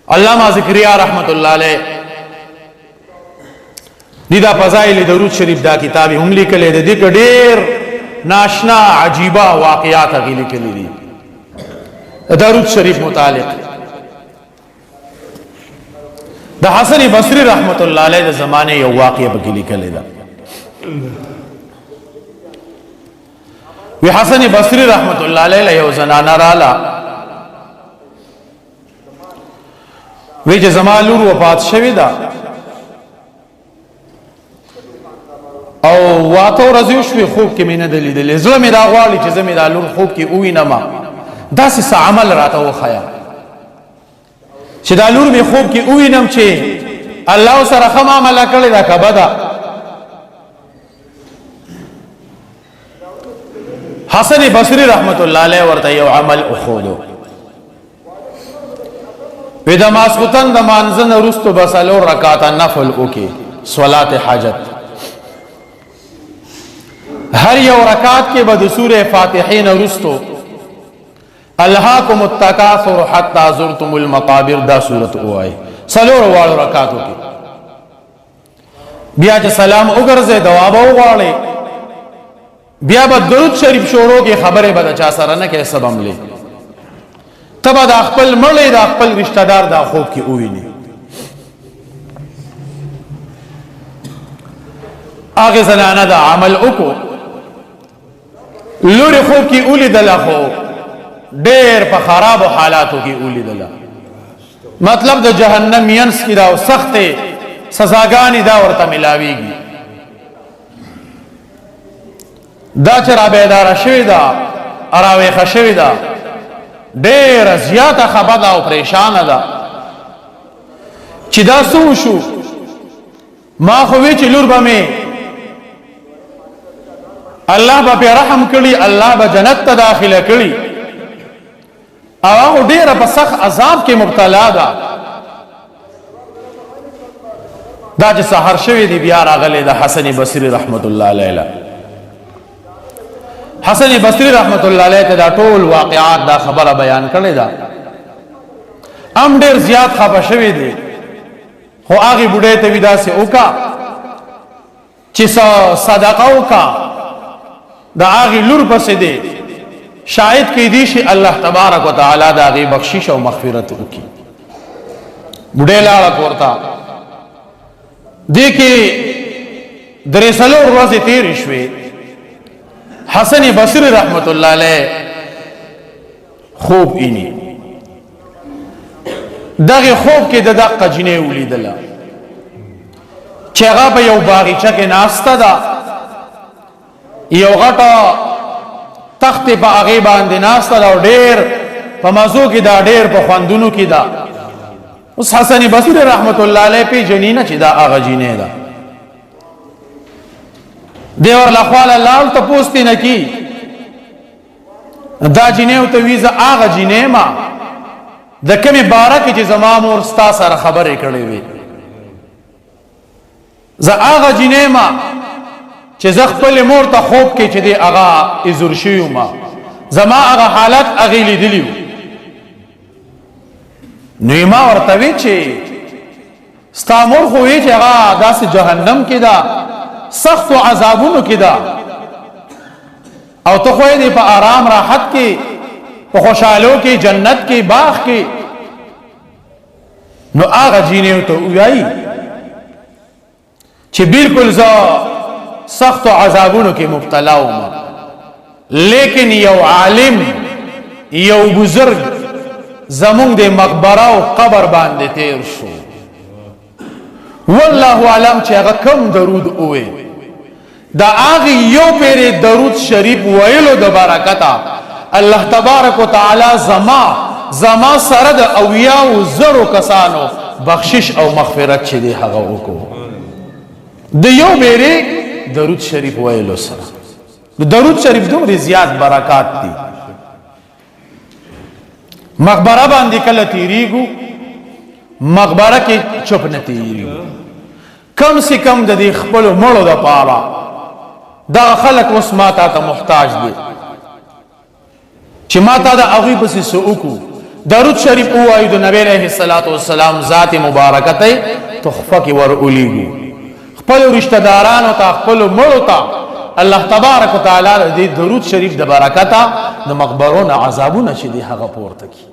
علامہ ذکریا رحمت اللہ علیہ دیدہ فضائل درود شریف دا کتابی ہم لکلے دے دیکھ دیر ناشنا عجیبہ واقعات اگی لکلے دی درود شریف متعلق دا حسن بصری رحمت اللہ علیہ دا زمانے یو واقعہ بکی لکلے دا وی حسن بصری رحمت اللہ علیہ یو زنانا رالا وی چه زمان لور وفات شوی دا او واتو رضیوشوی خوب که می ندلی دلی زلمی دا غوالی چه زمی دا لور خوب که اوی نما دا سا عمل راتا و خیا چه دا لور می خوب که اوی نم چه اللہ سر خم عمل کرلی دا کبدا حسن بصری رحمت اللہ علیہ ورطا یو عمل اخودو وی دا ماسکتن دا مانزن رستو بسالو رکاتا نفل اوکی صلاة حاجت ہر یو رکات کے بعد سورہ فاتحین رستو الہاکم التکاثر حتی زرتم المقابر دا سورت اوائے سلور والو رکاتو کی بیا چا سلام اگرزے دوابا اگوالے بیا با درود شریف شورو کی خبر بدا چا سرنکے سب عملے تبا دا اخپل مرلے دا اخپل رشتہ دار دا خوب کی اوی نے آگے زنانا دا عمل اکو لوری خوب کی اولی دلا خوب دیر پا خراب و حالاتو کی اولی دلا مطلب دا جہنم ینس کی دا و سخت سزاگانی دا ورطا ملاوی گی دا چرا بیدار شوی دا اراویخ شوی دا دیر زیادہ خبدا و پریشان دا چی دا سوشو ما خوی چی لور با میں اللہ با پی رحم کری اللہ با جنت تا داخل کری او دیر با سخ عذاب کے مبتلا دا چی سحر شوی دی بیار آگلے دا حسن بصری رحمت اللہ علیہ حسن بصری رحمت اللہ علیہ دا طول واقعات دا خبر بیان کرنے دا ام دیر زیاد خبر شوی دی خو آگی بڑے توی دا سے اوکا چی صدقہ اوکا دا آگی لور پس دے شاید کی دیشی اللہ تبارک و تعالی دا آگی بخشش و مغفرت اوکی بڑے لارا کورتا دیکھے درسلو روز تیر شوی حسن بصری رحمت اللہ علیہ خوب اینی داغی خوب کے ددق جنے اولی دلا چیغا پا یو باغیچہ کے ناستا دا یو غٹا تخت پا اغیبان دی ناستا دا دیر پا مزو کی دا دیر پا خواندونو کی دا اس حسن بصری رحمت اللہ علیہ پی جنینا چی دا آغا جنے دا دیور لخوالا لال تا پوستی نکی دا جنیو تا ویزا آغا جنی ما دا کمی بارکی چی زمام اور ستا سر خبری کردی وی زا آغا جنی ما چی زخ پل مور تا خوب کی چی دی آغا ازرشیو ما زما آغا حالت اغیلی دلیو نویما ورطوی چی ستا مور خوی چی آغا دا سی جہنم کی دا سخت و عذابونو کی دا او تو خوی دی پا آرام راحت کی پا خوشحالو کی جنت کی باغ کی نو آغا جینیو تو اویائی چی بالکل زا سخت و عذابونو کی مبتلاو ما لیکن یو عالم یو بزرگ زمون دی مقبرہ و قبر باندے تیر شو واللہ علم چی اگا کم درود اوے دا آغی یو پیرے درود شریف ویلو دا برکتا اللہ تبارک و تعالی زما سرد اویاو زرو کسانو بخشش او مغفرت چی دی حقاو کو دا یو پیرے درود شریف ویلو سر درود شریف دوری زیاد برکات دی مقبرہ باندی کل تیریگو مقبرہ کی چپ نتیریگو کم سے کم دا دی خپلو مڑو دا پارا دا خلق وس ماتا تا محتاج دی چی ماتا دا اغیب سی سوکو درود شریف وایو د نبی علیہ الصلوۃ والسلام ذات مبارکه ته تحفه کې ور اولیږي خپل رشتہ دارانو ته خپل مړو ته الله تبارک وتعالى دې درود شریف د برکته د مقبرونو عذابونه چې دي هغه پورته کی